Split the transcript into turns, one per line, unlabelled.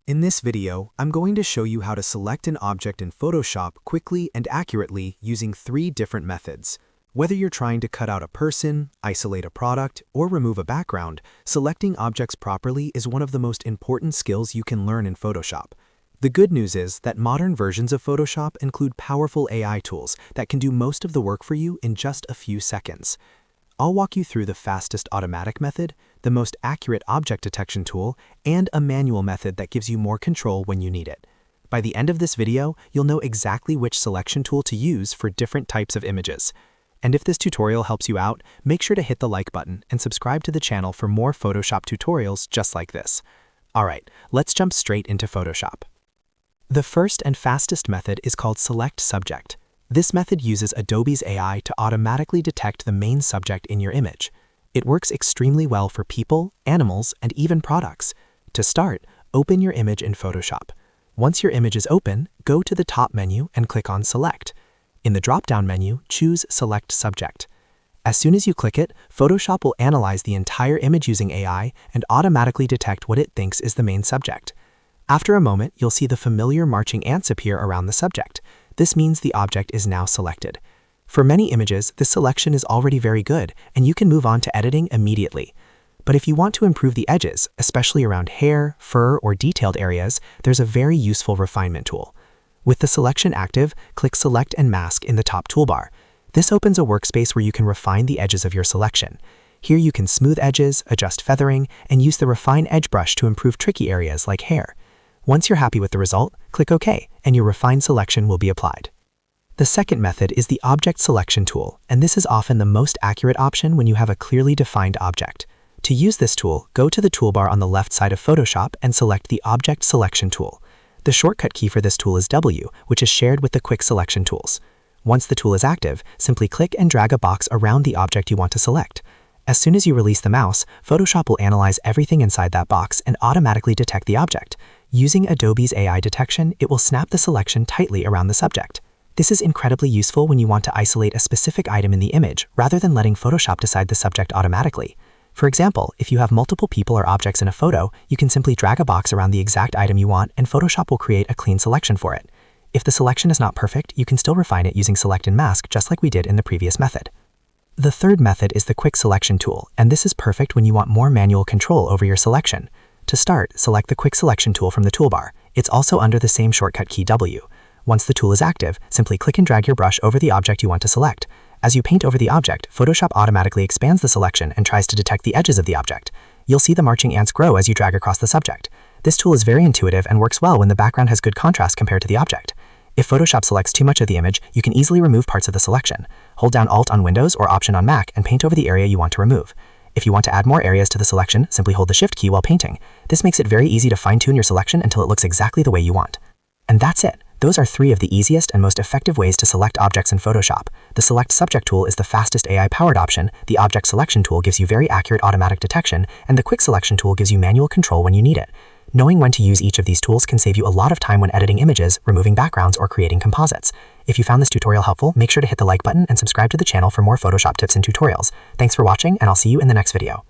In this video, I'm going to show you how to select an object in Photoshop quickly and accurately using 3 different methods. Whether you're trying to cut out a person, isolate a product, or remove a background, selecting objects properly is one of the most important skills you can learn in Photoshop. The good news is that modern versions of Photoshop include powerful AI tools that can do most of the work for you in just a few seconds. I'll walk you through the fastest automatic method, the most accurate object detection tool, and a manual method that gives you more control when you need it. By the end of this video, you'll know exactly which selection tool to use for different types of images. And if this tutorial helps you out, make sure to hit the like button and subscribe to the channel for more Photoshop tutorials just like this. Alright, let's jump straight into Photoshop. The first and fastest method is called Select Subject. This method uses Adobe's AI to automatically detect the main subject in your image. It works extremely well for people, animals, and even products. To start, open your image in Photoshop. Once your image is open, go to the top menu and click on Select. In the drop-down menu, choose Select Subject. As soon as you click it, Photoshop will analyze the entire image using AI and automatically detect what it thinks is the main subject. After a moment, you'll see the familiar marching ants appear around the subject. This means the object is now selected. For many images, this selection is already very good, and you can move on to editing immediately. But if you want to improve the edges, especially around hair, fur, or detailed areas, there's a very useful refinement tool. With the selection active, click Select and Mask in the top toolbar. This opens a workspace where you can refine the edges of your selection. Here you can smooth edges, adjust feathering, and use the Refine Edge brush to improve tricky areas like hair. Once you're happy with the result, click OK, and your refined selection will be applied. The second method is the Object Selection tool, and this is often the most accurate option when you have a clearly defined object. To use this tool, go to the toolbar on the left side of Photoshop and select the Object Selection tool. The shortcut key for this tool is W, which is shared with the Quick Selection tools. Once the tool is active, simply click and drag a box around the object you want to select. As soon as you release the mouse, Photoshop will analyze everything inside that box and automatically detect the object. Using Adobe's AI detection, it will snap the selection tightly around the subject. This is incredibly useful when you want to isolate a specific item in the image rather than letting Photoshop decide the subject automatically. For example, if you have multiple people or objects in a photo, you can simply drag a box around the exact item you want and Photoshop will create a clean selection for it. If the selection is not perfect, you can still refine it using Select and Mask just like we did in the previous method. The third method is the Quick Selection tool, and this is perfect when you want more manual control over your selection. To start, select the Quick Selection tool from the toolbar. It's also under the same shortcut key W. Once the tool is active, simply click and drag your brush over the object you want to select. As you paint over the object, Photoshop automatically expands the selection and tries to detect the edges of the object. You'll see the marching ants grow as you drag across the subject. This tool is very intuitive and works well when the background has good contrast compared to the object. If Photoshop selects too much of the image, you can easily remove parts of the selection. Hold down Alt on Windows or Option on Mac and paint over the area you want to remove. If you want to add more areas to the selection, simply hold the Shift key while painting. This makes it very easy to fine-tune your selection until it looks exactly the way you want. And that's it. Those are 3 of the easiest and most effective ways to select objects in Photoshop. The Select Subject tool is the fastest AI-powered option, the Object Selection tool gives you very accurate automatic detection, and the Quick Selection tool gives you manual control when you need it. Knowing when to use each of these tools can save you a lot of time when editing images, removing backgrounds, or creating composites. If you found this tutorial helpful, make sure to hit the like button and subscribe to the channel for more Photoshop tips and tutorials. Thanks for watching, and I'll see you in the next video.